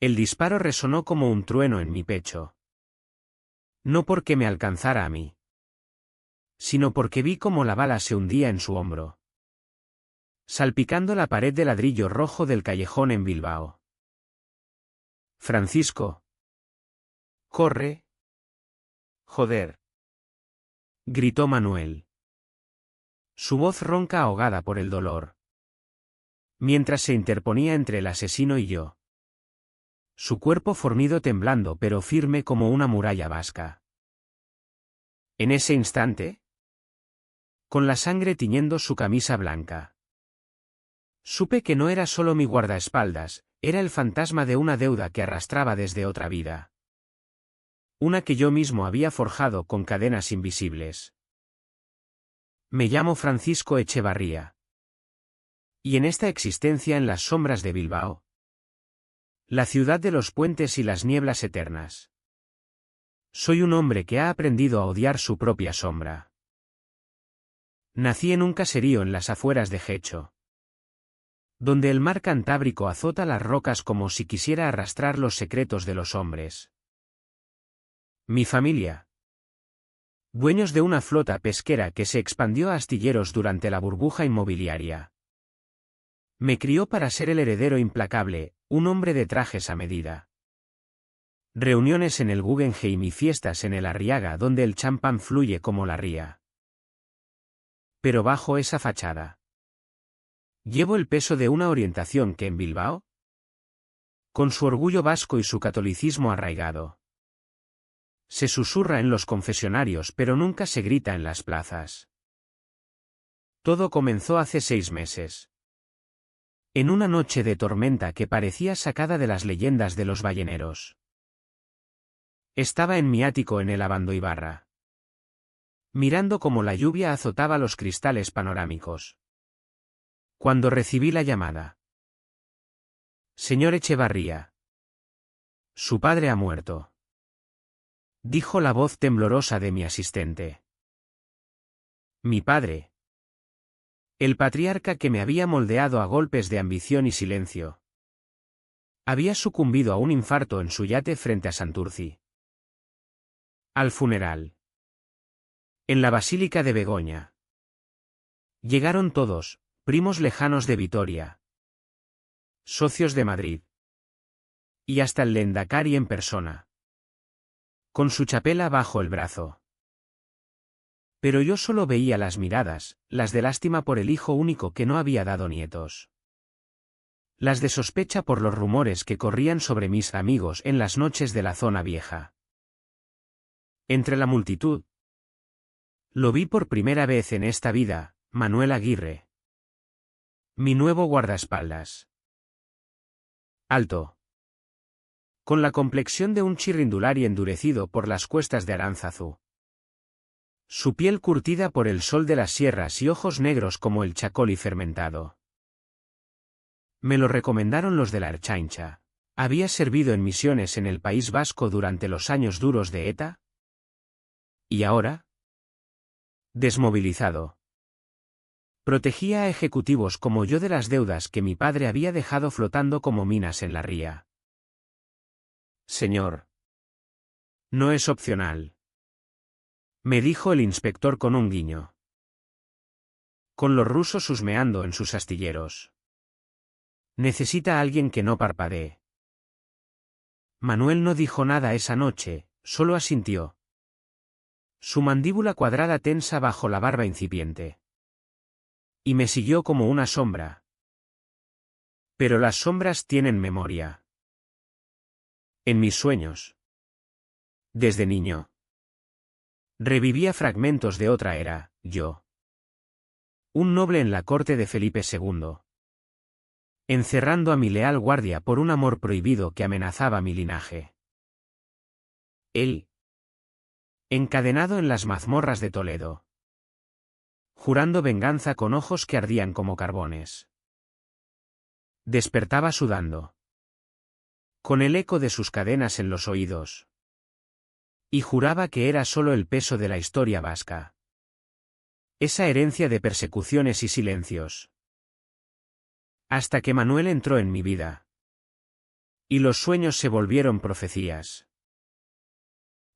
El disparo resonó como un trueno en mi pecho. No porque me alcanzara a mí, sino porque vi cómo la bala se hundía en su hombro, salpicando la pared de ladrillo rojo del callejón en Bilbao. Francisco. Corre. Joder. Gritó Manuel. Su voz ronca ahogada por el dolor, mientras se interponía entre el asesino y yo. Su cuerpo fornido temblando pero firme como una muralla vasca. En ese instante, con la sangre tiñendo su camisa blanca, supe que no era solo mi guardaespaldas, era el fantasma de una deuda que arrastraba desde otra vida. Una que yo mismo había forjado con cadenas invisibles. Me llamo Francisco Echevarría. Y en esta existencia en las sombras de Bilbao, la ciudad de los puentes y las nieblas eternas, soy un hombre que ha aprendido a odiar su propia sombra. Nací en un caserío en las afueras de Getxo, donde el mar Cantábrico azota las rocas como si quisiera arrastrar los secretos de los hombres. Mi familia, dueños de una flota pesquera que se expandió a astilleros durante la burbuja inmobiliaria, me crió para ser el heredero implacable, un hombre de trajes a medida. Reuniones en el Guggenheim y fiestas en el Arriaga donde el champán fluye como la ría. Pero bajo esa fachada, llevo el peso de una orientación que en Bilbao, con su orgullo vasco y su catolicismo arraigado, se susurra en los confesionarios pero nunca se grita en las plazas. Todo comenzó hace 6 meses. En una noche de tormenta que parecía sacada de las leyendas de los balleneros. Estaba en mi ático en el Abandoibarra, mirando cómo la lluvia azotaba los cristales panorámicos, cuando recibí la llamada. Señor Echevarría. Su padre ha muerto, dijo la voz temblorosa de mi asistente. Mi padre. El patriarca que me había moldeado a golpes de ambición y silencio, había sucumbido a un infarto en su yate frente a Santurci. Al funeral. En la Basílica de Begoña. Llegaron todos, primos lejanos de Vitoria, socios de Madrid, y hasta el Lendakari en persona, con su chapela bajo el brazo. Pero yo solo veía las miradas, las de lástima por el hijo único que no había dado nietos. Las de sospecha por los rumores que corrían sobre mis amigos en las noches de la zona vieja. Entre la multitud, lo vi por primera vez en esta vida, Manuel Aguirre. Mi nuevo guardaespaldas. Alto. Con la complexión de un chirrindulari endurecido por las cuestas de Aránzazu. Su piel curtida por el sol de las sierras y ojos negros como el chacoli fermentado. Me lo recomendaron los de la Ertzaintza. ¿Había servido en misiones en el País Vasco durante los años duros de ETA? ¿Y ahora? Desmovilizado. Protegía a ejecutivos como yo de las deudas que mi padre había dejado flotando como minas en la ría. Señor. No es opcional. Me dijo el inspector con un guiño. Con los rusos husmeando en sus astilleros. Necesita a alguien que no parpadee. Manuel no dijo nada esa noche, solo asintió. Su mandíbula cuadrada tensa bajo la barba incipiente. Y me siguió como una sombra. Pero las sombras tienen memoria. En mis sueños. Desde niño. Revivía fragmentos de otra era, yo. Un noble en la corte de Felipe II. Encerrando a mi leal guardia por un amor prohibido que amenazaba mi linaje. Él. Encadenado en las mazmorras de Toledo. Jurando venganza con ojos que ardían como carbones. Despertaba sudando. Con el eco de sus cadenas en los oídos. Y juraba que era solo el peso de la historia vasca. Esa herencia de persecuciones y silencios. Hasta que Manuel entró en mi vida. Y los sueños se volvieron profecías.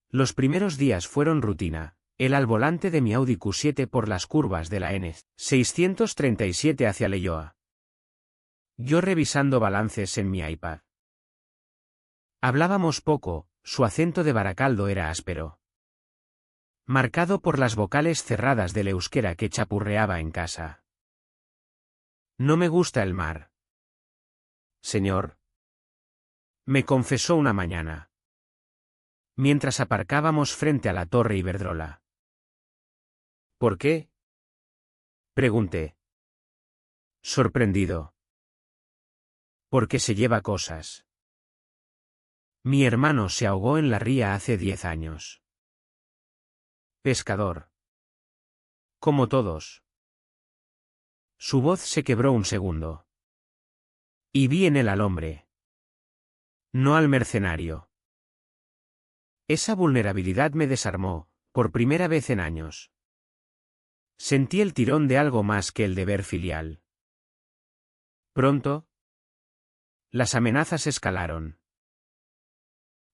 Los primeros días fueron rutina, él al volante de mi Audi Q7 por las curvas de la N 637 hacia Leioa. Yo revisando balances en mi iPad. Hablábamos poco, su acento de Baracaldo era áspero, marcado por las vocales cerradas del euskera que chapurreaba en casa. No me gusta el mar, señor, me confesó una mañana, mientras aparcábamos frente a la Torre Iberdrola. ¿Por qué?, pregunté, sorprendido. Porque se lleva cosas. Mi hermano se ahogó en la ría hace 10 años. Pescador. Como todos. Su voz se quebró un segundo. Y vi en él al hombre. No al mercenario. Esa vulnerabilidad me desarmó, por primera vez en años. Sentí el tirón de algo más que el deber filial. Pronto, las amenazas escalaron.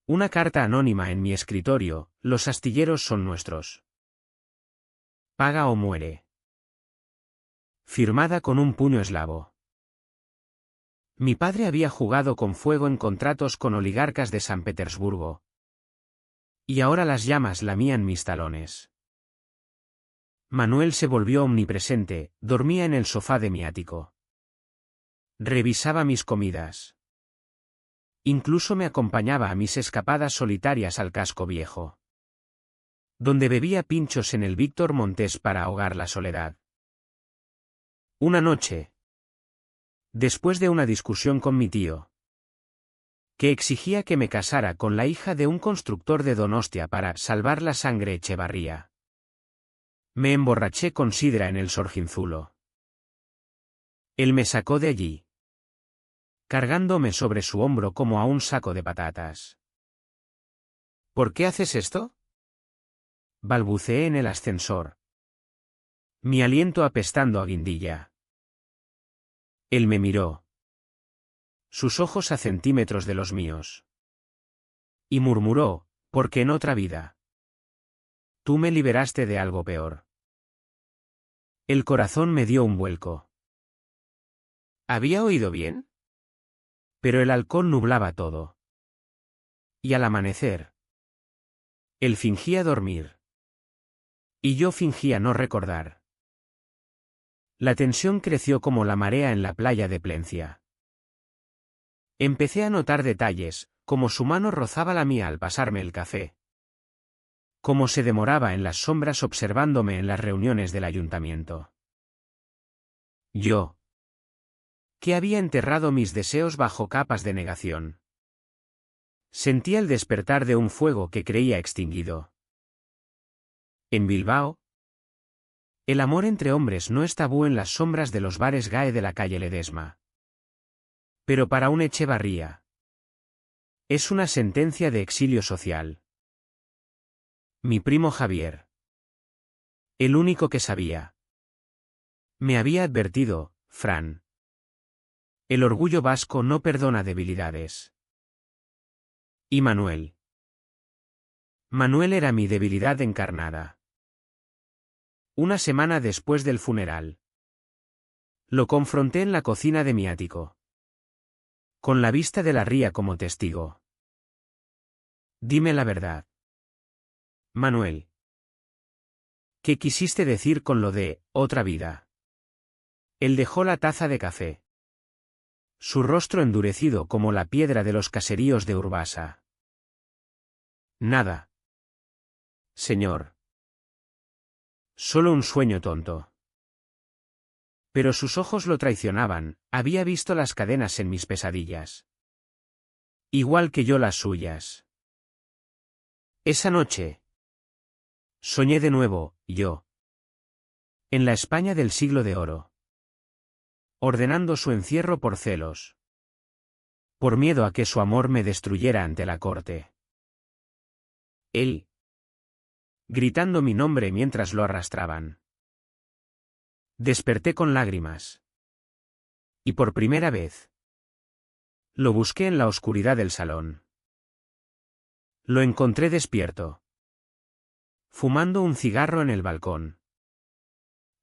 Una carta anónima en mi escritorio, los astilleros son nuestros. Paga o muere. Firmada con un puño eslavo. Mi padre había jugado con fuego en contratos con oligarcas de San Petersburgo. Y ahora las llamas lamían mis talones. Manuel se volvió omnipresente, dormía en el sofá de mi ático. Revisaba mis comidas. Incluso me acompañaba a mis escapadas solitarias al casco viejo, donde bebía pinchos en el Víctor Montés para ahogar la soledad. Una noche, después de una discusión con mi tío, que exigía que me casara con la hija de un constructor de Donostia para salvar la sangre Echevarría, me emborraché con sidra en el Sorginzulo. Él me sacó de allí, cargándome sobre su hombro como a un saco de patatas. ¿Por qué haces esto?, balbuceé en el ascensor, mi aliento apestando a guindilla. Él me miró, sus ojos a centímetros de los míos, y murmuró, porque en otra vida tú me liberaste de algo peor. El corazón me dio un vuelco. ¿Había oído bien? Pero el alcohol nublaba todo. Y al amanecer, él fingía dormir. Y yo fingía no recordar. La tensión creció como la marea en la playa de Plencia. Empecé a notar detalles, como su mano rozaba la mía al pasarme el café. Cómo se demoraba en las sombras observándome en las reuniones del ayuntamiento. Yo, que había enterrado mis deseos bajo capas de negación. Sentía el despertar de un fuego que creía extinguido. En Bilbao, el amor entre hombres no es tabú en las sombras de los bares GAE de la calle Ledesma. Pero para un Echevarría, es una sentencia de exilio social. Mi primo Javier, el único que sabía, me había advertido, Fran. El orgullo vasco no perdona debilidades. Y Manuel. Manuel era mi debilidad encarnada. Una semana después del funeral, lo confronté en la cocina de mi ático, con la vista de la ría como testigo. Dime la verdad, Manuel. ¿Qué quisiste decir con lo de otra vida? Él dejó la taza de café, su rostro endurecido como la piedra de los caseríos de Urbasa. Nada, señor. Solo un sueño tonto. Pero sus ojos lo traicionaban, había visto las cadenas en mis pesadillas. Igual que yo las suyas. Esa noche, soñé de nuevo, yo. En la España del siglo de oro. Ordenando su encierro por celos. Por miedo a que su amor me destruyera ante la corte. Él, gritando mi nombre mientras lo arrastraban. Desperté con lágrimas. Y por primera vez, Lo busqué en la oscuridad del salón. Lo encontré despierto, fumando un cigarro en el balcón.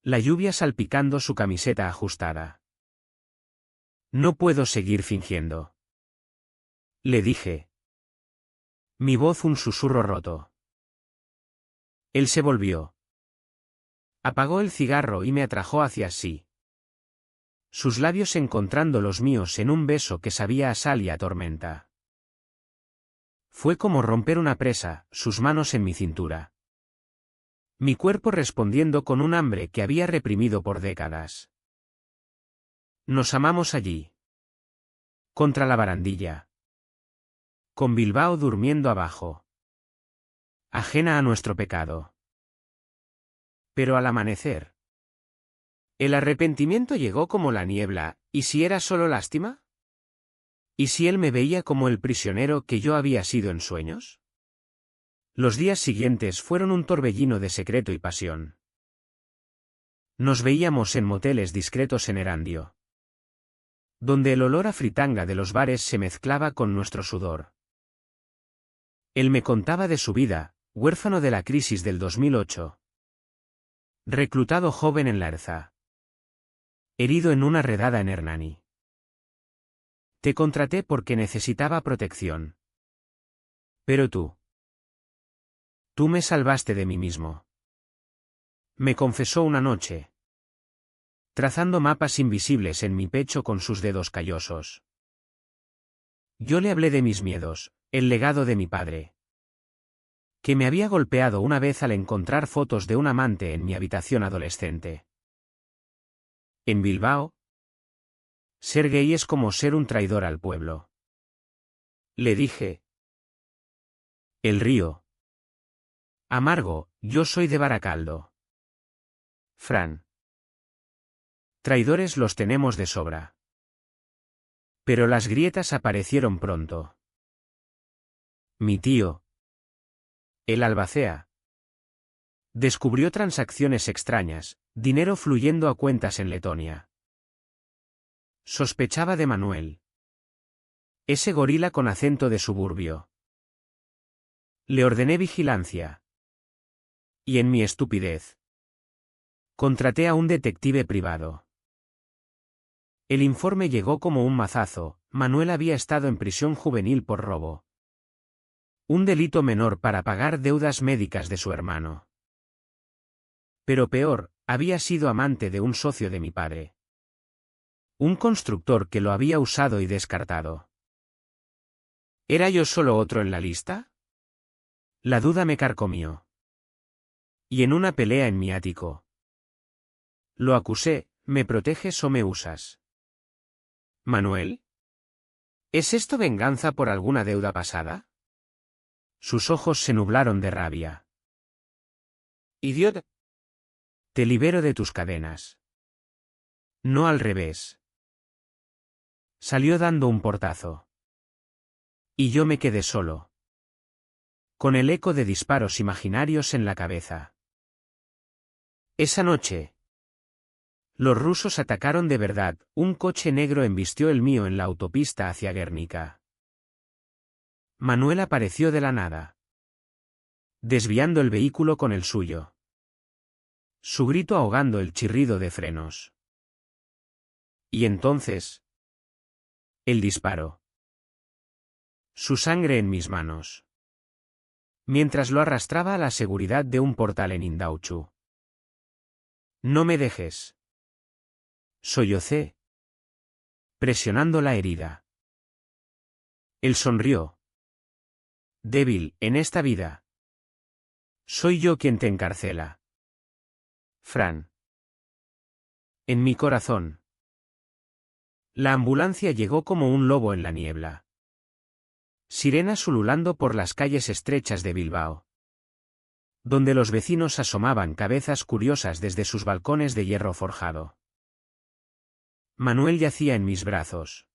La lluvia salpicando su camiseta ajustada. No puedo seguir fingiendo, le dije. Mi voz un susurro roto. Él se volvió. Apagó el cigarro y me atrajo hacia sí. Sus labios encontrando los míos en un beso que sabía a sal y a tormenta. Fue como romper una presa, sus manos en mi cintura. Mi cuerpo respondiendo con un hambre que había reprimido por décadas. Nos amamos allí. Contra la barandilla. Con Bilbao durmiendo abajo. Ajena a nuestro pecado. Pero al amanecer. El arrepentimiento llegó como la niebla, ¿y si era solo lástima? ¿Y si él me veía como el prisionero que yo había sido en sueños? Los días siguientes fueron un torbellino de secreto y pasión. Nos veíamos en moteles discretos en Erandio, donde el olor a fritanga de los bares se mezclaba con nuestro sudor. Él me contaba de su vida, huérfano de la crisis del 2008. Reclutado joven en la Erza. Herido en una redada en Hernani. Te contraté porque necesitaba protección. Pero tú me salvaste de mí mismo. Me confesó una noche. Trazando mapas invisibles en mi pecho con sus dedos callosos. Yo le hablé de mis miedos, el legado de mi padre. Que me había golpeado una vez al encontrar fotos de un amante en mi habitación adolescente. En Bilbao, ser gay es como ser un traidor al pueblo. Le dije. El río. Amargo, yo soy de Baracaldo. Fran. Traidores los tenemos de sobra. Pero las grietas aparecieron pronto. Mi tío, el albacea, descubrió transacciones extrañas, dinero fluyendo a cuentas en Letonia. Sospechaba de Manuel. Ese gorila con acento de suburbio. Le ordené vigilancia. Y en mi estupidez, contraté a un detective privado. El informe llegó como un mazazo. Manuel había estado en prisión juvenil por robo. Un delito menor para pagar deudas médicas de su hermano. Pero peor, había sido amante de un socio de mi padre. Un constructor que lo había usado y descartado. ¿Era yo solo otro en la lista? La duda me carcomió. Y en una pelea en mi ático. Lo acusé, ¿me proteges o me usas? ¿Manuel? ¿Es esto venganza por alguna deuda pasada? Sus ojos se nublaron de rabia. Idiota. Te libero de tus cadenas. No al revés. Salió dando un portazo. Y yo me quedé solo. Con el eco de disparos imaginarios en la cabeza. Esa noche. Los rusos atacaron de verdad, un coche negro embistió el mío en la autopista hacia Guernica. Manuel apareció de la nada. Desviando el vehículo con el suyo. Su grito ahogando el chirrido de frenos. Y entonces. El disparo. Su sangre en mis manos. Mientras lo arrastraba a la seguridad de un portal en Indauchu. No me dejes. Sollocé. Presionando la herida. Él sonrió. Débil, en esta vida. Soy yo quien te encarcela. Fran. En mi corazón. La ambulancia llegó como un lobo en la niebla. Sirenas ululando por las calles estrechas de Bilbao. Donde los vecinos asomaban cabezas curiosas desde sus balcones de hierro forjado. Manuel yacía en mis brazos.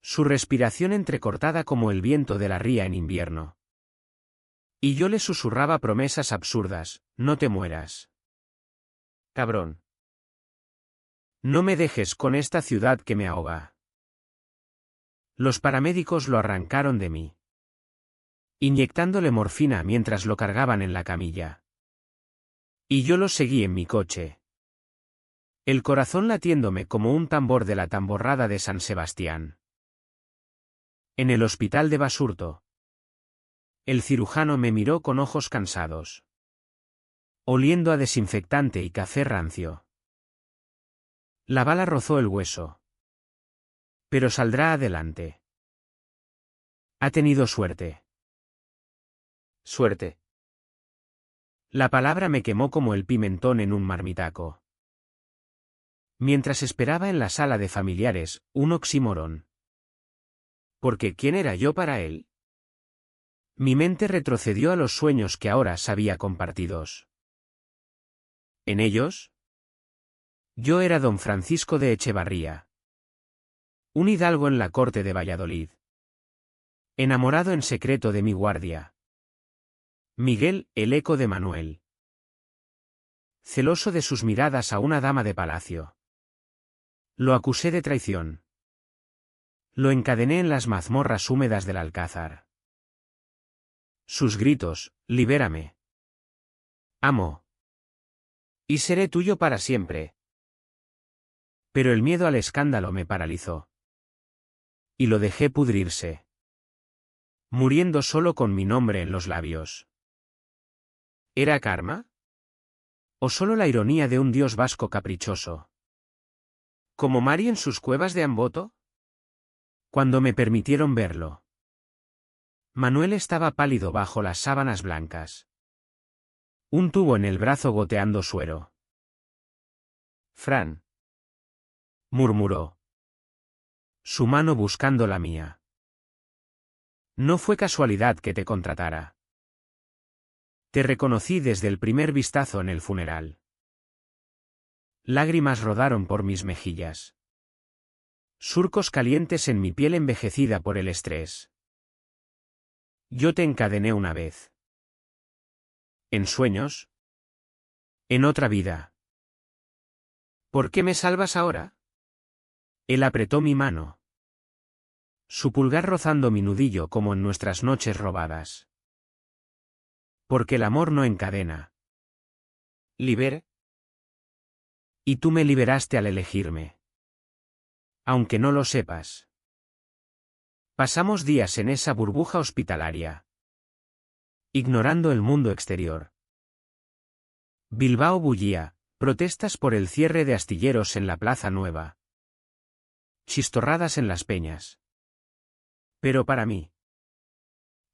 Su respiración entrecortada como el viento de la ría en invierno. Y yo le susurraba promesas absurdas, no te mueras. Cabrón. No me dejes con esta ciudad que me ahoga. Los paramédicos lo arrancaron de mí, inyectándole morfina mientras lo cargaban en la camilla. Y yo lo seguí en mi coche, el corazón latiéndome como un tambor de la tamborrada de San Sebastián. En el hospital de Basurto, el cirujano me miró con ojos cansados, oliendo a desinfectante y café rancio. La bala rozó el hueso. Pero saldrá adelante. Ha tenido suerte. Suerte. La palabra me quemó como el pimentón en un marmitaco. Mientras esperaba en la sala de familiares, un oxímoron. Porque ¿quién era yo para él? Mi mente retrocedió a los sueños que ahora sabía compartidos. En ellos, yo era don Francisco de Echevarría, un hidalgo en la corte de Valladolid, enamorado en secreto de mi guardia, Miguel, el eco de Manuel, celoso de sus miradas a una dama de palacio. Lo acusé de traición. Lo encadené en las mazmorras húmedas del Alcázar. Sus gritos, libérame. Amo. Y seré tuyo para siempre. Pero el miedo al escándalo me paralizó. Y lo dejé pudrirse, muriendo solo con mi nombre en los labios. ¿Era karma? ¿O solo la ironía de un dios vasco caprichoso? ¿Como Mari en sus cuevas de Amboto? Cuando me permitieron verlo, Manuel estaba pálido bajo las sábanas blancas. Un tubo en el brazo goteando suero. Fran, murmuró, su mano buscando la mía. No fue casualidad que te contratara. Te reconocí desde el primer vistazo en el funeral. Lágrimas rodaron por mis mejillas. Surcos calientes en mi piel envejecida por el estrés. Yo te encadené una vez. ¿En sueños? ¿En otra vida? ¿Por qué me salvas ahora? Él apretó mi mano, su pulgar rozando mi nudillo como en nuestras noches robadas. Porque el amor no encadena. ¿Libera? Y tú me liberaste al elegirme. Aunque no lo sepas. Pasamos días en esa burbuja hospitalaria, ignorando el mundo exterior. Bilbao bullía, protestas por el cierre de astilleros en la Plaza Nueva. Chistorradas en las peñas. Pero para mí,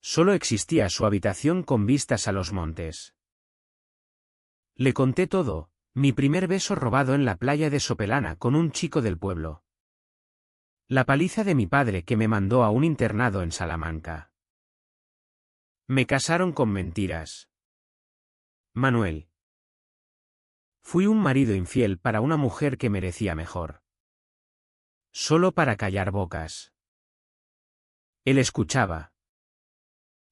solo existía su habitación con vistas a los montes. Le conté todo, mi primer beso robado en la playa de Sopelana con un chico del pueblo. La paliza de mi padre que me mandó a un internado en Salamanca. Me casaron con mentiras. Manuel. Fui un marido infiel para una mujer que merecía mejor. Solo para callar bocas. Él escuchaba.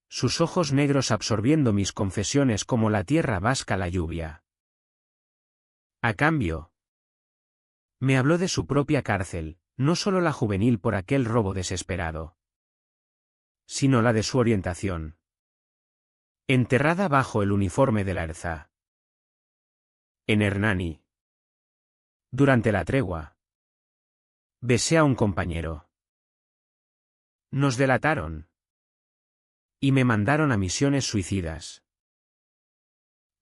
Sus ojos negros absorbiendo mis confesiones como la tierra vasca la lluvia. A cambio, me habló de su propia cárcel, no solo la juvenil por aquel robo desesperado, sino la de su orientación. Enterrada bajo el uniforme de la Erza. En Hernani. Durante la tregua. Besé a un compañero. Nos delataron. Y me mandaron a misiones suicidas.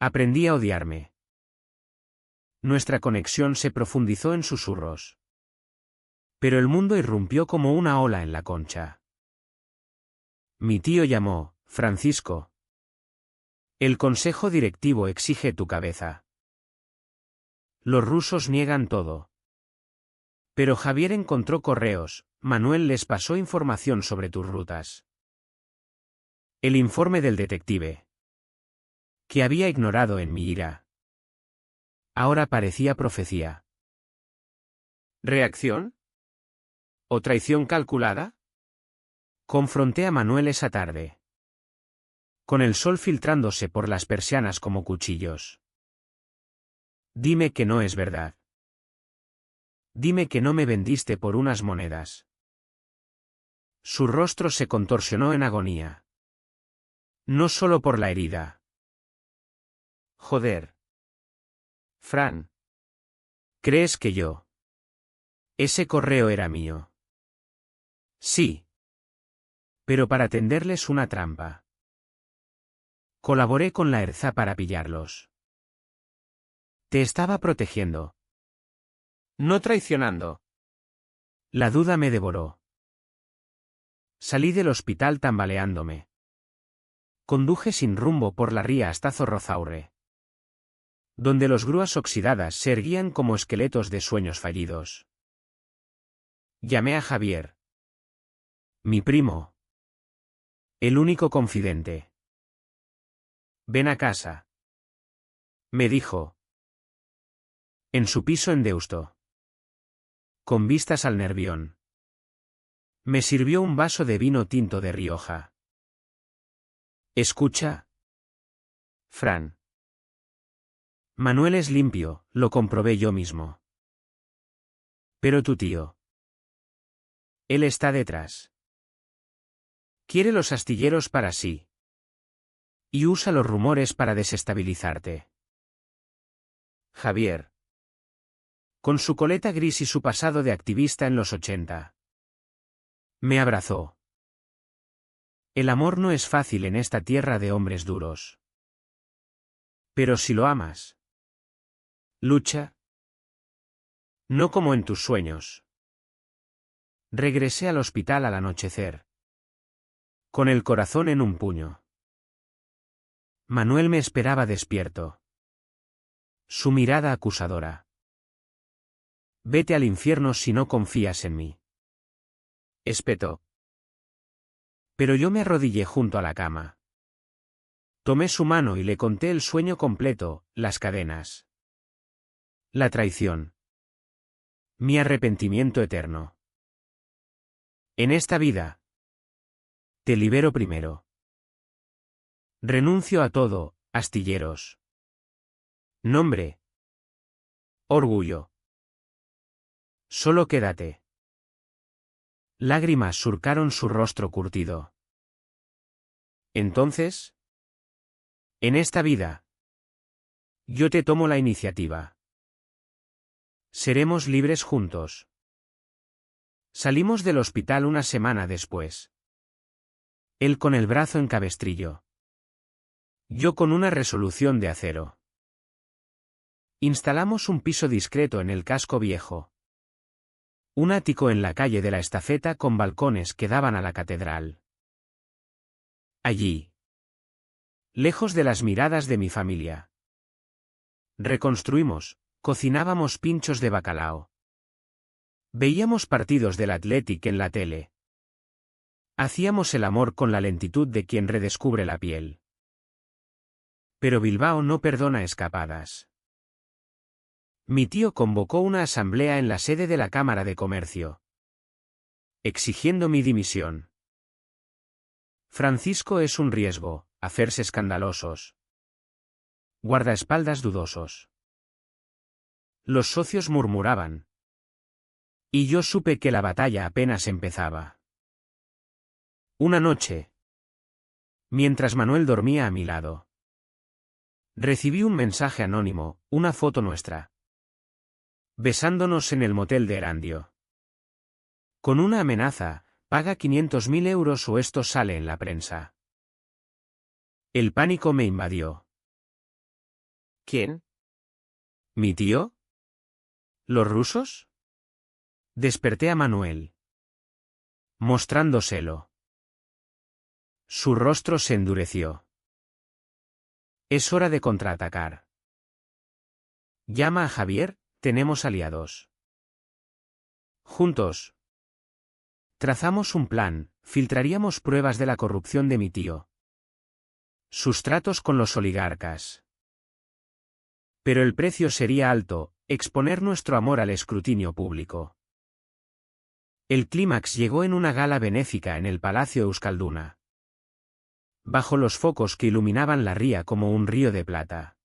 Aprendí a odiarme. Nuestra conexión se profundizó en susurros. Pero el mundo irrumpió como una ola en la Concha. Mi tío llamó, Francisco. El consejo directivo exige tu cabeza. Los rusos niegan todo. Pero Javier encontró correos, Manuel les pasó información sobre tus rutas. El informe del detective, que había ignorado en mi ira, ahora parecía profecía. ¿Reacción? ¿O traición calculada? Confronté a Manuel esa tarde, con el sol filtrándose por las persianas como cuchillos. Dime que no es verdad. Dime que no me vendiste por unas monedas. Su rostro se contorsionó en agonía. No solo por la herida. Joder. Fran. ¿Crees que yo? Ese correo era mío. Sí. Pero para tenderles una trampa. Colaboré con la ERZA para pillarlos. Te estaba protegiendo. No traicionando. La duda me devoró. Salí del hospital tambaleándome. Conduje sin rumbo por la ría hasta Zorrozaurre, donde los grúas oxidadas se erguían como esqueletos de sueños fallidos. Llamé a Javier. Mi primo. El único confidente. Ven a casa. Me dijo. En su piso en Deusto. Con vistas al Nervión. Me sirvió un vaso de vino tinto de Rioja. Escucha. Fran. Manuel es limpio, lo comprobé yo mismo. Pero tu tío. Él está detrás. Quiere los astilleros para sí. Y usa los rumores para desestabilizarte. Javier. Con su coleta gris y su pasado de activista en los 80. Me abrazó. El amor no es fácil en esta tierra de hombres duros. Pero si lo amas. Lucha. No como en tus sueños. Regresé al hospital al anochecer. Con el corazón en un puño. Manuel me esperaba despierto. Su mirada acusadora. Vete al infierno si no confías en mí. Espetó. Pero yo me arrodillé junto a la cama. Tomé su mano y le conté el sueño completo, las cadenas. La traición. Mi arrepentimiento eterno. En esta vida. Te libero primero. Renuncio a todo, astilleros. Nombre. Orgullo. Solo quédate. Lágrimas surcaron su rostro curtido. Entonces. En esta vida. Yo te tomo la iniciativa. Seremos libres juntos. Salimos del hospital una semana después. Él con el brazo en cabestrillo. Yo con una resolución de acero. Instalamos un piso discreto en el casco viejo. Un ático en la calle de la Estafeta con balcones que daban a la catedral. Allí. Lejos de las miradas de mi familia. Reconstruimos, cocinábamos pinchos de bacalao. Veíamos partidos del Athletic en la tele. Hacíamos el amor con la lentitud de quien redescubre la piel. Pero Bilbao no perdona escapadas. Mi tío convocó una asamblea en la sede de la Cámara de Comercio. Exigiendo mi dimisión. Francisco es un riesgo, hacerse escandalosos. Guardaespaldas dudosos. Los socios murmuraban. Y yo supe que la batalla apenas empezaba. Una noche. Mientras Manuel dormía a mi lado. Recibí un mensaje anónimo, una foto nuestra. Besándonos en el motel de Erandio. Con una amenaza, paga 500.000 euros o esto sale en la prensa. El pánico me invadió. ¿Quién? ¿Mi tío? ¿Los rusos? Desperté a Manuel. Mostrándoselo. Su rostro se endureció. Es hora de contraatacar. Llama a Javier, tenemos aliados. Juntos. Trazamos un plan, filtraríamos pruebas de la corrupción de mi tío. Sus tratos con los oligarcas. Pero el precio sería alto, exponer nuestro amor al escrutinio público. El clímax llegó en una gala benéfica en el Palacio Euskalduna. Bajo los focos que iluminaban la ría como un río de plata.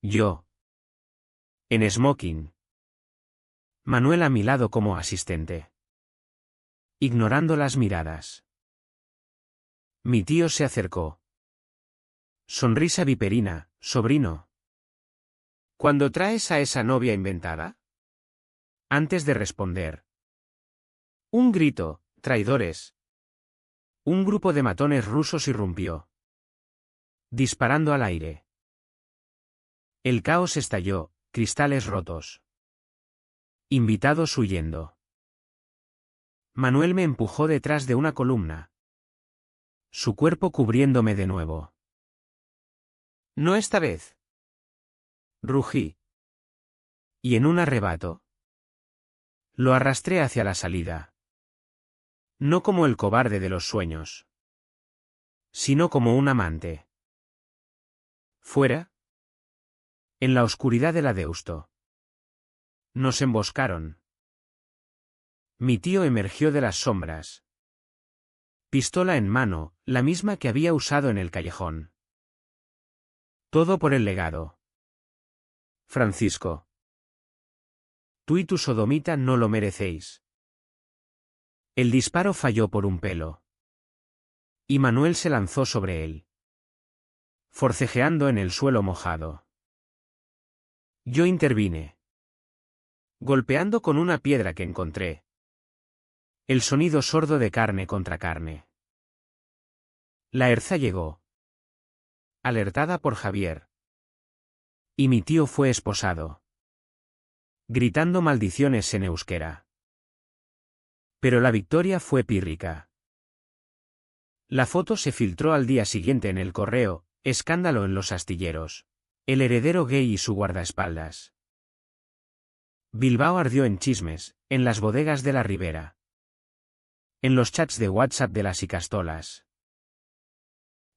Yo. En smoking. Manuel a mi lado como asistente. ignorando las miradas. Mi tío se acercó. Sonrisa viperina, sobrino. ¿Cuándo traes a esa novia inventada? Antes de responder. Un grito, traidores. Un grupo de matones rusos irrumpió, disparando al aire. El caos estalló, cristales rotos. Invitados huyendo. Manuel me empujó detrás de una columna, su cuerpo cubriéndome de nuevo. No esta vez. Rugí. Y en un arrebato, lo arrastré hacia la salida. No como el cobarde de los sueños, sino como un amante. Fuera, en la oscuridad del adeusto, nos emboscaron. Mi tío emergió de las sombras. Pistola en mano, la misma que había usado en el callejón. Todo por el legado. Francisco. Tú y tu sodomita no lo merecéis. El disparo falló por un pelo. Y Manuel se lanzó sobre él, forcejeando en el suelo mojado. Yo intervine, golpeando con una piedra que encontré. El sonido sordo de carne contra carne. La Erza llegó, alertada por Javier. Y mi tío fue esposado, gritando maldiciones en euskera. Pero la victoria fue pírrica. La foto se filtró al día siguiente en el correo, escándalo en los astilleros. El heredero gay y su guardaespaldas. Bilbao ardió en chismes, en las bodegas de la Ribera. En los chats de WhatsApp de las Icastolas.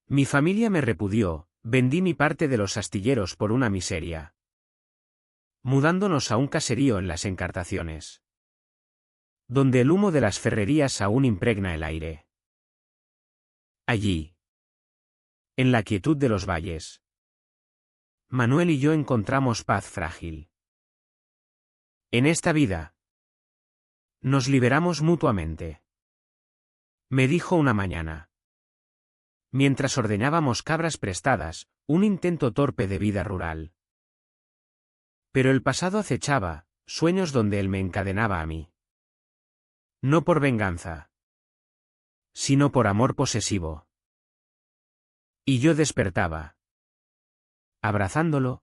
Mi familia me repudió, vendí mi parte de los astilleros por una miseria. Mudándonos a un caserío en las Encartaciones, donde el humo de las ferrerías aún impregna el aire. Allí, en la quietud de los valles, Manuel y yo encontramos paz frágil. En esta vida, nos liberamos mutuamente. Me dijo una mañana, mientras ordeñábamos cabras prestadas, un intento torpe de vida rural. Pero el pasado acechaba, sueños donde él me encadenaba a mí. No por venganza, sino por amor posesivo. Y yo despertaba, abrazándolo,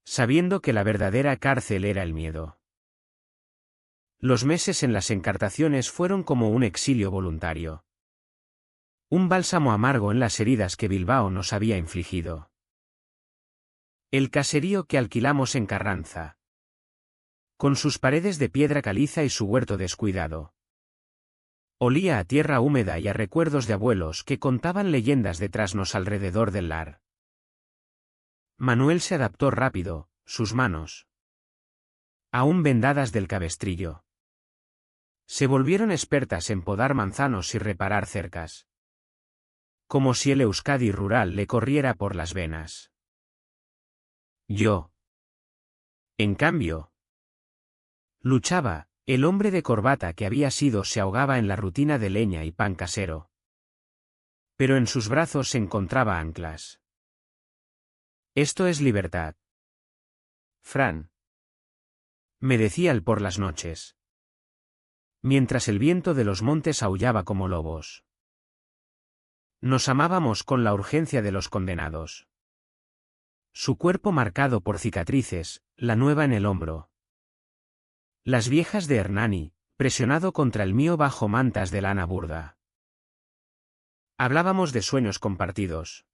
sabiendo que la verdadera cárcel era el miedo. Los meses en las Encartaciones fueron como un exilio voluntario. Un bálsamo amargo en las heridas que Bilbao nos había infligido. El caserío que alquilamos en Carranza, con sus paredes de piedra caliza y su huerto descuidado, olía a tierra húmeda y a recuerdos de abuelos que contaban leyendas de trasnos alrededor del lar. Manuel se adaptó rápido, sus manos, aún vendadas del cabestrillo, se volvieron expertas en podar manzanos y reparar cercas. Como si el Euskadi rural le corriera por las venas. Yo, en cambio, luchaba, el hombre de corbata que había sido se ahogaba en la rutina de leña y pan casero. Pero en sus brazos se encontraba anclas. Esto es libertad. Fran, me decía él por las noches, mientras el viento de los montes aullaba como lobos. Nos amábamos con la urgencia de los condenados. Su cuerpo marcado por cicatrices, la nueva en el hombro. Las viejas de Hernani, presionado contra el mío bajo mantas de lana burda. Hablábamos de sueños compartidos.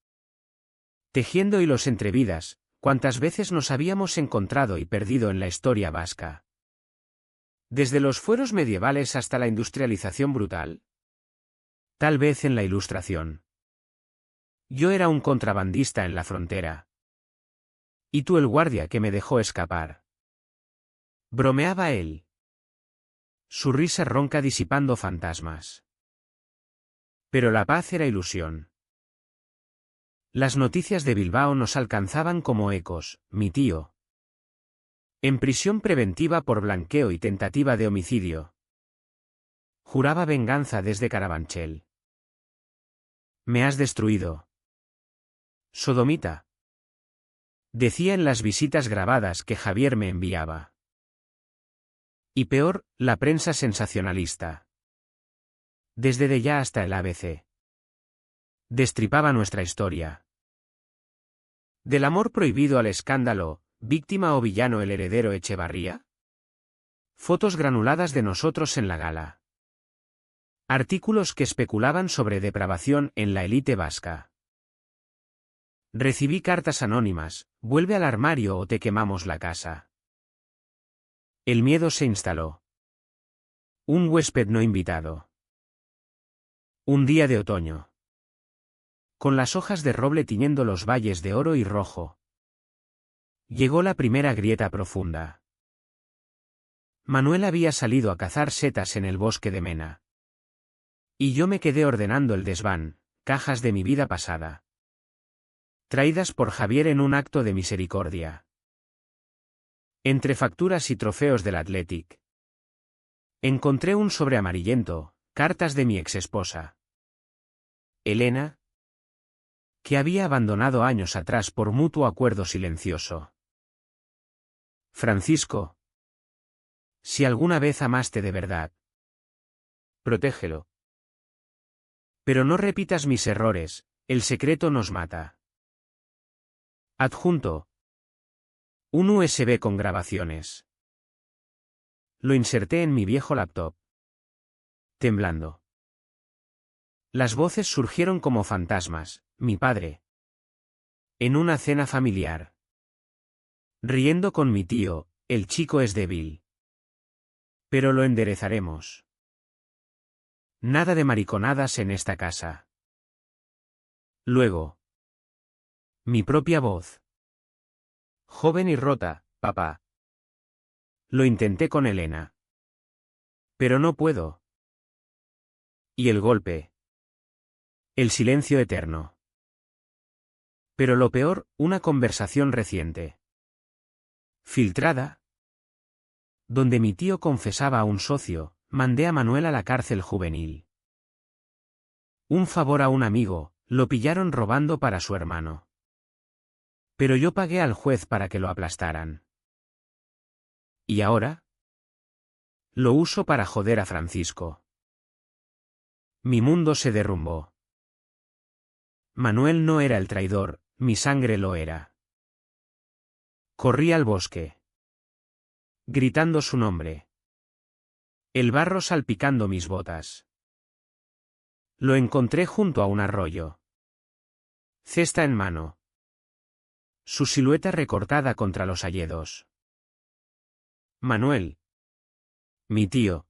Tejiendo hilos entre vidas, cuántas veces nos habíamos encontrado y perdido en la historia vasca. Desde los fueros medievales hasta la industrialización brutal. Tal vez en la Ilustración. Yo era un contrabandista en la frontera. Y tú el guardia que me dejó escapar. Bromeaba él. Su risa ronca disipando fantasmas. Pero la paz era ilusión. Las noticias de Bilbao nos alcanzaban como ecos, mi tío. En prisión preventiva por blanqueo y tentativa de homicidio. Juraba venganza desde Carabanchel. Me has destruido. Sodomita. Decía en las visitas grabadas que Javier me enviaba. Y peor, la prensa sensacionalista. Desde De Ya hasta el ABC. Destripaba nuestra historia. Del amor prohibido al escándalo, víctima o villano el heredero Echevarría. Fotos granuladas de nosotros en la gala. Artículos que especulaban sobre depravación en la élite vasca. Recibí cartas anónimas, vuelve al armario o te quemamos la casa. El miedo se instaló. Un huésped no invitado. Un día de otoño. Con las hojas de roble tiñendo los valles de oro y rojo. Llegó la primera grieta profunda. Manuel había salido a cazar setas en el bosque de Mena. Y yo me quedé ordenando el desván, cajas de mi vida pasada. Traídas por Javier en un acto de misericordia. Entre facturas y trofeos del Athletic. Encontré un sobre amarillento, cartas de mi exesposa. Elena, que había abandonado años atrás por mutuo acuerdo silencioso. Francisco, si alguna vez amaste de verdad, protégelo. Pero no repitas mis errores, el secreto nos mata. Adjunto. Un USB con grabaciones. Lo inserté en mi viejo laptop. Temblando. Las voces surgieron como fantasmas, mi padre. En una cena familiar. Riendo con mi tío, el chico es débil. Pero lo enderezaremos. Nada de mariconadas en esta casa. Luego. Mi propia voz. Joven y rota, papá. Lo intenté con Elena. Pero no puedo. Y el golpe. El silencio eterno. Pero lo peor, una conversación reciente. Filtrada. Donde mi tío confesaba a un socio, mandé a Manuel a la cárcel juvenil. Un favor a un amigo, lo pillaron robando para su hermano. Pero yo pagué al juez para que lo aplastaran. ¿Y ahora? Lo uso para joder a Francisco. Mi mundo se derrumbó. Manuel no era el traidor, mi sangre lo era. Corrí al bosque. Gritando su nombre. El barro salpicando mis botas. Lo encontré junto a un arroyo. Cesta en mano. Su silueta recortada contra los hayedos. Manuel. Mi tío.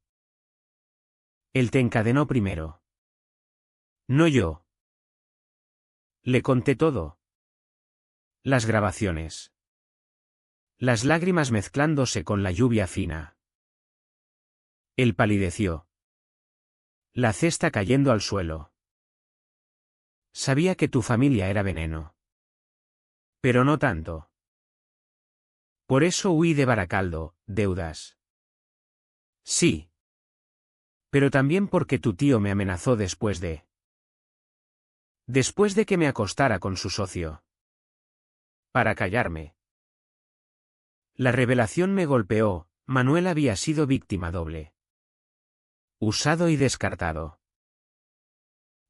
Él te encadenó primero. No yo. Le conté todo. Las grabaciones. Las lágrimas mezclándose con la lluvia fina. Él palideció. La cesta cayendo al suelo. Sabía que tu familia era veneno. Pero no tanto. Por eso huí de Baracaldo, deudas. Sí. Pero también porque tu tío me amenazó después de que me acostara con su socio. Para callarme. La revelación me golpeó, Manuel había sido víctima doble. Usado y descartado.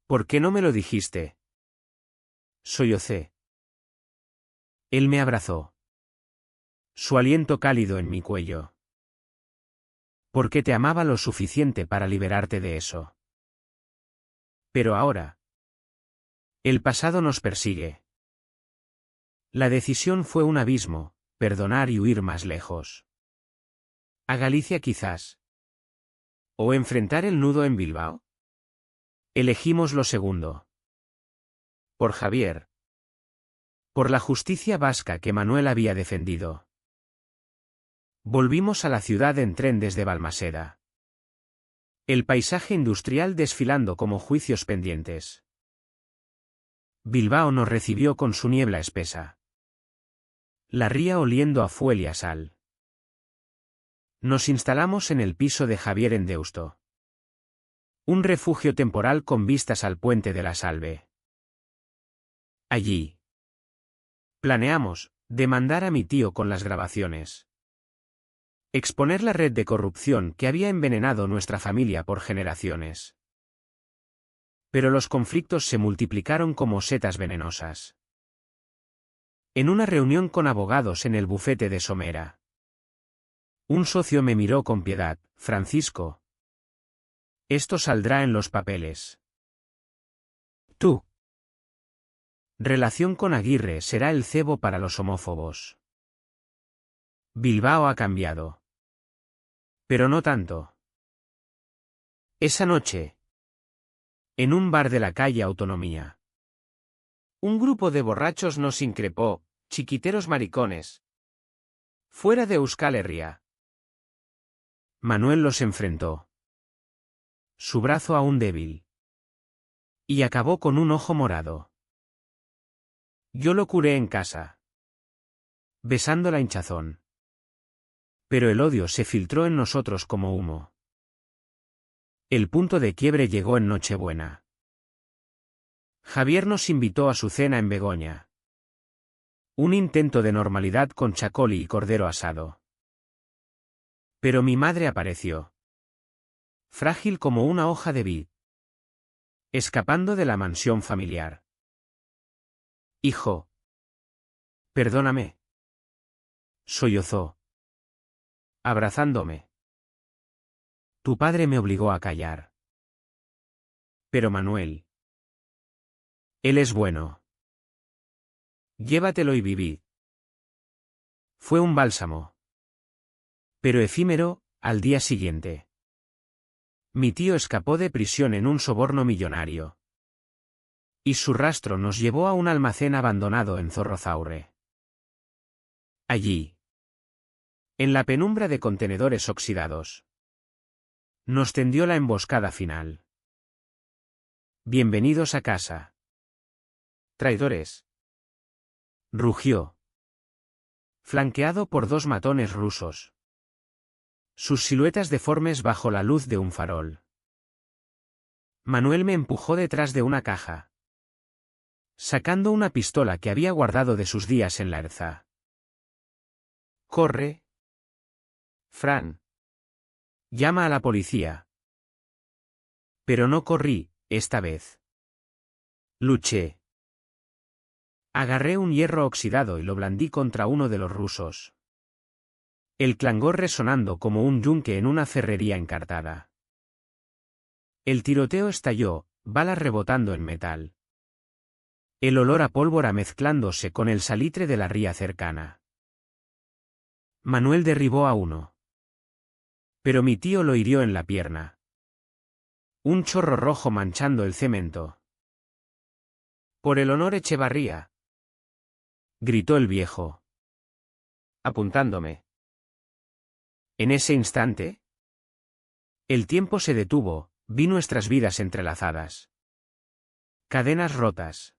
¿Por qué no me lo dijiste? Sollocé. Él me abrazó. Su aliento cálido en mi cuello. Porque te amaba lo suficiente para liberarte de eso. Pero ahora. El pasado nos persigue. La decisión fue un abismo, perdonar y huir más lejos. A Galicia quizás. ¿O enfrentar el nudo en Bilbao? Elegimos lo segundo. Por Javier. Por la justicia vasca que Manuel había defendido. Volvimos a la ciudad en tren desde Balmaseda. El paisaje industrial desfilando como juicios pendientes. Bilbao nos recibió con su niebla espesa. La ría oliendo a fuel y a sal. Nos instalamos en el piso de Javier en Deusto. Un refugio temporal con vistas al puente de la Salve. Allí. Planeamos demandar a mi tío con las grabaciones. Exponer la red de corrupción que había envenenado nuestra familia por generaciones. Pero los conflictos se multiplicaron como setas venenosas. En una reunión con abogados en el bufete de Somera. Un socio me miró con piedad: Francisco. Esto saldrá en los papeles. Tú. Relación con Aguirre será el cebo para los homófobos. Bilbao ha cambiado. Pero no tanto. Esa noche. En un bar de la calle Autonomía. Un grupo de borrachos nos increpó: chiquiteros maricones. Fuera de Euskal Herria. Manuel los enfrentó. Su brazo aún débil. Y acabó con un ojo morado. Yo lo curé en casa. Besando la hinchazón. Pero el odio se filtró en nosotros como humo. El punto de quiebre llegó en Nochebuena. Javier nos invitó a su cena en Begoña. Un intento de normalidad con chacoli y cordero asado. Pero mi madre apareció. Frágil como una hoja de vid. Escapando de la mansión familiar. Hijo. Perdóname. Sollozó. Abrazándome. Tu padre me obligó a callar. Pero Manuel. Él es bueno. Llévatelo y vivid. Fue un bálsamo. Pero efímero, al día siguiente. Mi tío escapó de prisión en un soborno millonario. Y su rastro nos llevó a un almacén abandonado en Zorrozaurre. Allí. En la penumbra de contenedores oxidados. Nos tendió la emboscada final. Bienvenidos a casa. Traidores. Rugió. Flanqueado por dos matones rusos. Sus siluetas deformes bajo la luz de un farol. Manuel me empujó detrás de una caja. Sacando una pistola que había guardado de sus días en la Erza. Corre. Fran. Llama a la policía. Pero no corrí, esta vez. Luché. Agarré un hierro oxidado y lo blandí contra uno de los rusos. El clangor resonando como un yunque en una ferrería encartada. El tiroteo estalló, balas rebotando en metal. El olor a pólvora mezclándose con el salitre de la ría cercana. Manuel derribó a uno. Pero mi tío lo hirió en la pierna. Un chorro rojo manchando el cemento. Por el honor Echevarría. Gritó el viejo. Apuntándome. En ese instante. El tiempo se detuvo, vi nuestras vidas entrelazadas. Cadenas rotas.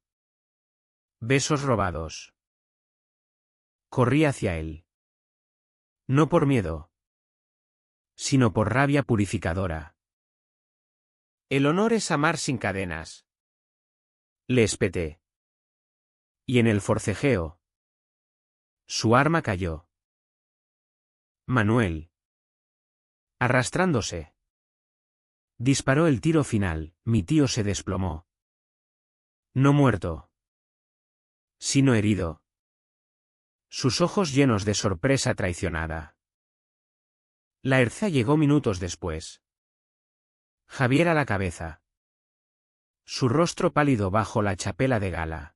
Besos robados. Corrí hacia él. No por miedo. Sino por rabia purificadora. El honor es amar sin cadenas. Le espeté. Y en el forcejeo. Su arma cayó. Manuel. Arrastrándose. Disparó el tiro final, mi tío se desplomó. No muerto. Sino herido. Sus ojos llenos de sorpresa traicionada. La Erza llegó minutos después. Javier a la cabeza. Su rostro pálido bajo la chapela de gala.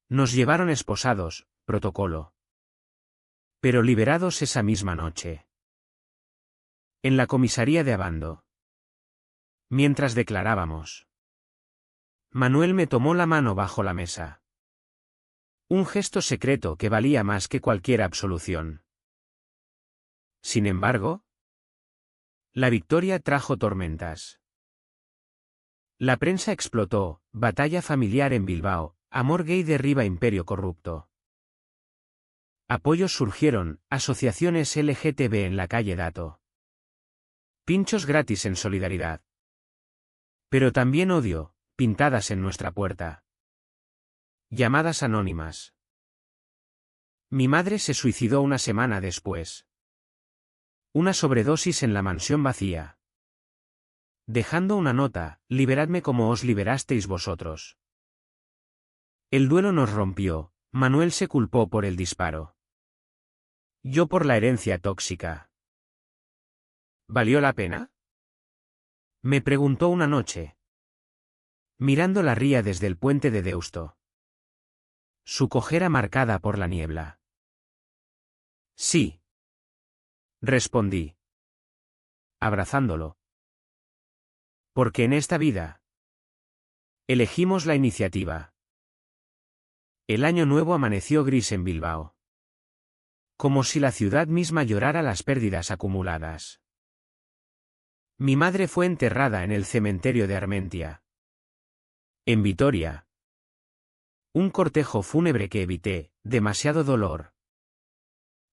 Nos llevaron esposados, protocolo. Pero liberados esa misma noche. En la comisaría de Abando. Mientras declarábamos. Manuel me tomó la mano bajo la mesa. Un gesto secreto que valía más que cualquier absolución. Sin embargo, la victoria trajo tormentas. La prensa explotó: batalla familiar en Bilbao, amor gay derriba imperio corrupto. Apoyos surgieron, asociaciones LGTB en la calle Dato. Pinchos gratis en solidaridad. Pero también odio, pintadas en nuestra puerta. Llamadas anónimas. Mi madre se suicidó una semana después. Una sobredosis en la mansión vacía. Dejando una nota: liberadme como os liberasteis vosotros. El duelo nos rompió. Manuel se culpó por el disparo. Yo por la herencia tóxica. ¿Valió la pena? Me preguntó una noche, mirando la ría desde el puente de Deusto. Su cojera marcada por la niebla. Sí. Respondí, abrazándolo. Porque en esta vida elegimos la iniciativa. El año nuevo amaneció gris en Bilbao. Como si la ciudad misma llorara las pérdidas acumuladas. Mi madre fue enterrada en el cementerio de Armentia. En Vitoria. Un cortejo fúnebre que evité, demasiado dolor.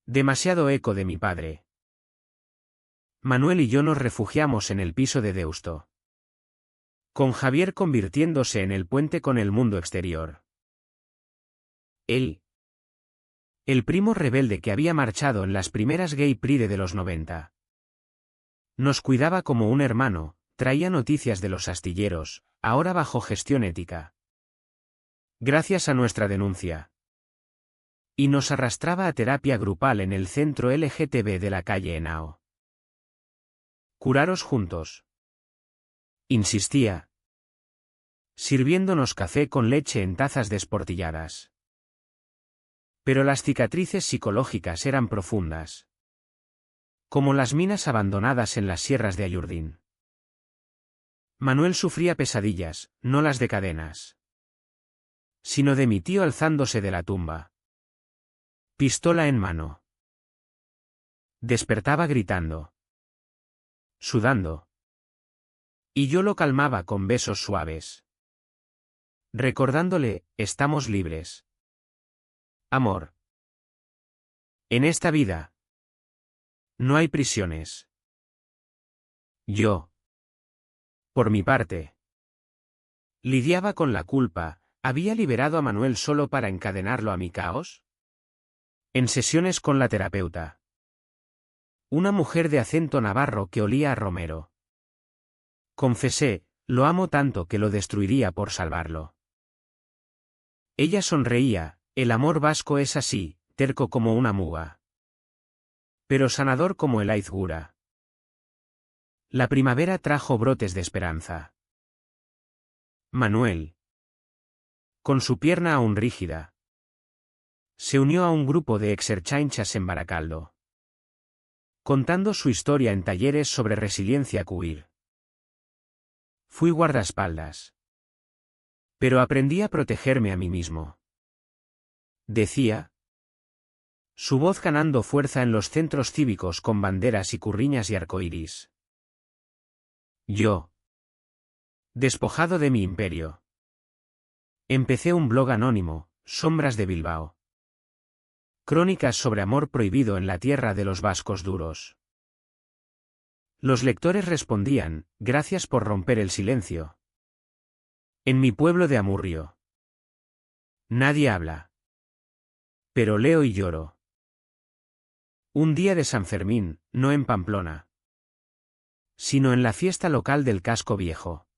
Demasiado eco de mi padre. Manuel y yo nos refugiamos en el piso de Deusto. Con Javier convirtiéndose en el puente con el mundo exterior. Él. El primo rebelde que había marchado en las primeras Gay Pride de los 90. Nos cuidaba como un hermano, traía noticias de los astilleros, ahora bajo gestión ética. Gracias a nuestra denuncia. Y nos arrastraba a terapia grupal en el centro LGTB de la calle Henao. Curaros juntos. Insistía. Sirviéndonos café con leche en tazas desportilladas. Pero las cicatrices psicológicas eran profundas. Como las minas abandonadas en las sierras de Ayurdín. Manuel sufría pesadillas, no las de cadenas. Sino de mi tío alzándose de la tumba. Pistola en mano. Despertaba gritando. Sudando. Y yo lo calmaba con besos suaves. Recordándole: estamos libres. Amor. En esta vida no hay prisiones. Yo, por mi parte, lidiaba con la culpa. ¿Había liberado a Manuel solo para encadenarlo a mi caos? En sesiones con la terapeuta. Una mujer de acento navarro que olía a romero. Confesé: lo amo tanto que lo destruiría por salvarlo. Ella sonreía: el amor vasco es así, terco como una muga. Pero sanador como el aizgura. La primavera trajo brotes de esperanza. Manuel, con su pierna aún rígida, se unió a un grupo de exerchainchas en Baracaldo, contando su historia en talleres sobre resiliencia queer. Fui guardaespaldas. Pero aprendí a protegerme a mí mismo. Decía. Su voz ganando fuerza en los centros cívicos con banderas y curriñas y arcoíris. Yo, despojado de mi imperio, empecé un blog anónimo, Sombras de Bilbao. Crónicas sobre amor prohibido en la tierra de los vascos duros. Los lectores respondían: gracias por romper el silencio. En mi pueblo de Amurrio. Nadie habla. Pero leo y lloro. Un día de San Fermín, no en Pamplona, sino en la fiesta local del Casco Viejo.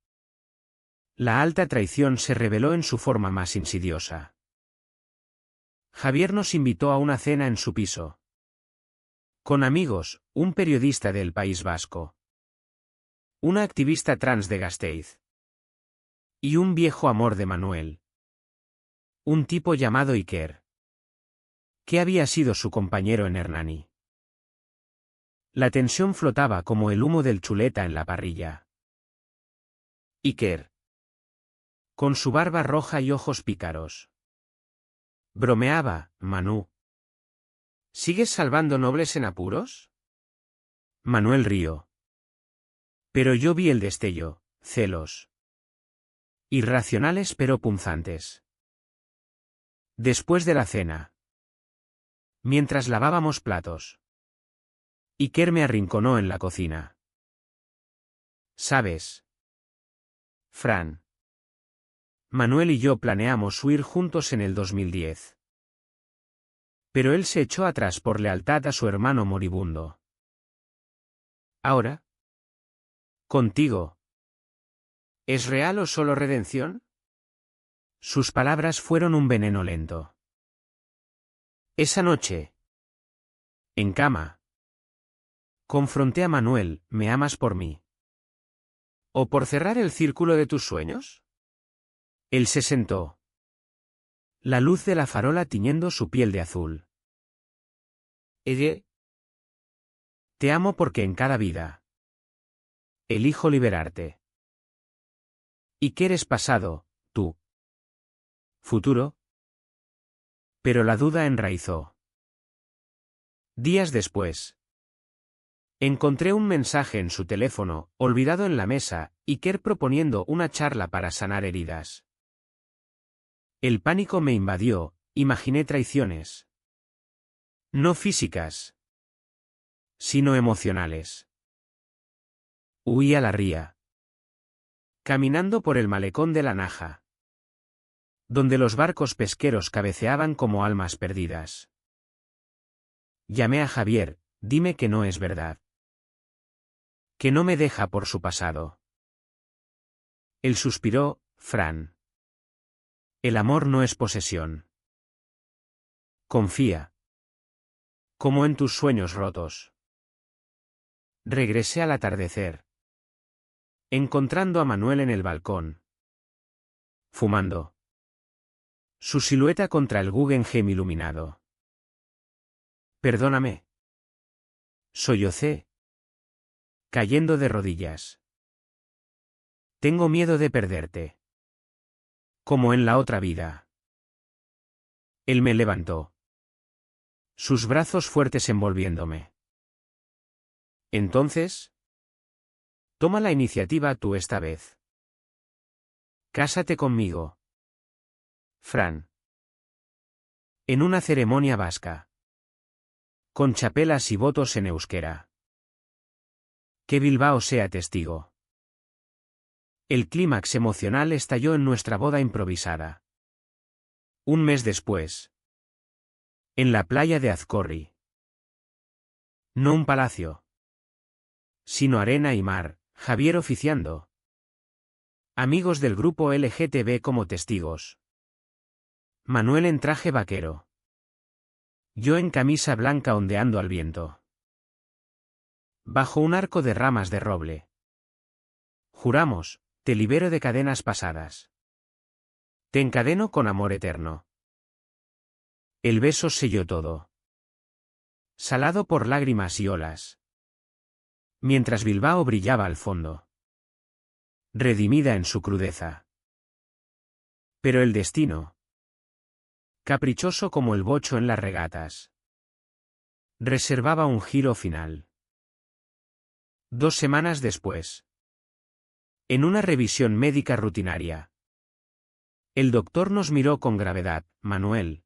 La alta traición se reveló en su forma más insidiosa. Javier nos invitó a una cena en su piso. Con amigos, un periodista del País Vasco. Una activista trans de Gasteiz. Y un viejo amor de Manuel. Un tipo llamado Iker. Que había sido su compañero en Hernani. La tensión flotaba como el humo del chuleta en la parrilla. Iker. Con su barba roja y ojos pícaros. Bromeaba: Manu. ¿Sigues salvando nobles en apuros? Manuel rió. Pero yo vi el destello: celos. Irracionales pero punzantes. Después de la cena. Mientras lavábamos platos. Iker me arrinconó en la cocina. ¿Sabes? Fran. Manuel y yo planeamos huir juntos en el 2010. Pero él se echó atrás por lealtad a su hermano moribundo. Ahora. Contigo. ¿Es real o solo redención? Sus palabras fueron un veneno lento. Esa noche. En cama. Confronté a Manuel, ¿me amas por mí? ¿O por cerrar el círculo de tus sueños? Él se sentó. La luz de la farola tiñendo su piel de azul. Te amo porque en cada vida elijo liberarte. ¿Y qué eres pasado, tú? ¿Futuro? Pero la duda enraizó. Días después. Encontré un mensaje en su teléfono, olvidado en la mesa, Iker proponiendo una charla para sanar heridas. El pánico me invadió, imaginé traiciones. No físicas, sino emocionales. Huí a la ría. Caminando por el malecón de la Naja, donde los barcos pesqueros cabeceaban como almas perdidas. Llamé a Javier, dime que no es verdad. Que no me deja por su pasado. Él suspiró, Fran. El amor no es posesión. Confía. Como en tus sueños rotos. Regresé al atardecer. Encontrando a Manuel en el balcón. Fumando. Su silueta contra el Guggenheim iluminado. Perdóname. Sollocé. Cayendo de rodillas. Tengo miedo de perderte. Como en la otra vida. Él me levantó. Sus brazos fuertes envolviéndome. Entonces. Toma la iniciativa tú esta vez. Cásate conmigo. Fran. En una ceremonia vasca. Con chapelas y votos en euskera. Que Bilbao sea testigo. El clímax emocional estalló en nuestra boda improvisada. Un mes después. En la playa de Azcorri. No un palacio. Sino arena y mar, Javier oficiando. Amigos del grupo LGTB como testigos. Manuel en traje vaquero. Yo en camisa blanca ondeando al viento. Bajo un arco de ramas de roble. Juramos, te libero de cadenas pasadas. Te encadeno con amor eterno. El beso selló todo. Salado por lágrimas y olas. Mientras Bilbao brillaba al fondo. Redimida en su crudeza. Pero el destino. Caprichoso como el bocho en las regatas. Reservaba un giro final. 2 semanas después. En una revisión médica rutinaria. El doctor nos miró con gravedad, Manuel.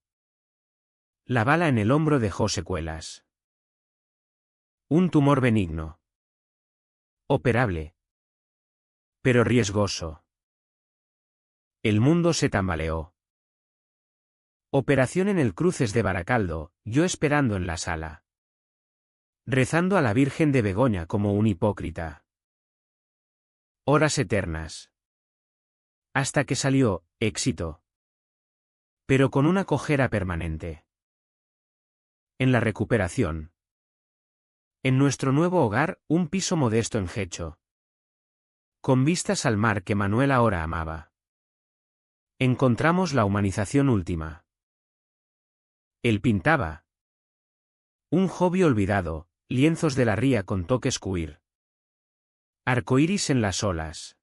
La bala en el hombro dejó secuelas. Un tumor benigno. Operable. Pero riesgoso. El mundo se tambaleó. Operación en el Cruces de Baracaldo, yo esperando en la sala. Rezando a la Virgen de Begoña como un hipócrita. Horas eternas. Hasta que salió, éxito. Pero con una cojera permanente. En la recuperación. En nuestro nuevo hogar, un piso modesto en Gecho. Con vistas al mar que Manuel ahora amaba. Encontramos la humanización última. Él pintaba. Un hobby olvidado, lienzos de la ría con toques queer. Arcoíris en las olas.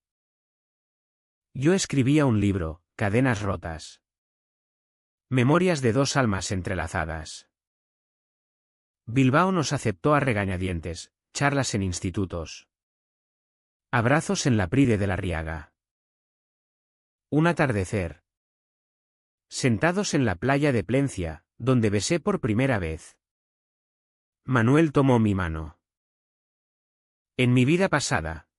Yo escribía un libro, Cadenas rotas. Memorias de 2 almas entrelazadas. Bilbao nos aceptó a regañadientes, charlas en institutos. Abrazos en la Pride de la Riaga. Un atardecer. Sentados en la playa de Plencia, donde besé por primera vez. Manuel tomó mi mano. En mi vida pasada.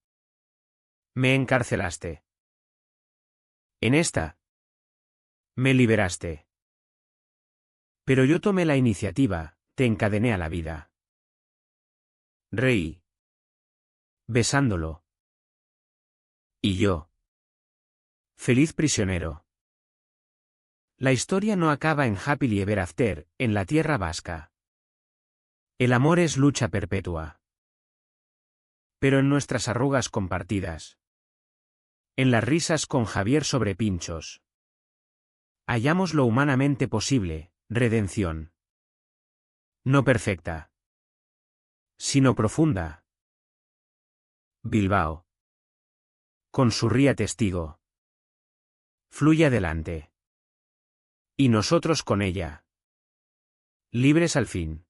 Me encarcelaste. En esta. Me liberaste. Pero yo tomé la iniciativa, te encadené a la vida. Reí. Besándolo. Y yo. Feliz prisionero. La historia no acaba en Happily Ever After, en la tierra vasca. El amor es lucha perpetua. Pero en nuestras arrugas compartidas. En las risas con Javier sobre pinchos. Hallamos lo humanamente posible, redención. No perfecta. Sino profunda. Bilbao. Con su ría testigo. Fluye adelante. Y nosotros con ella. Libres al fin.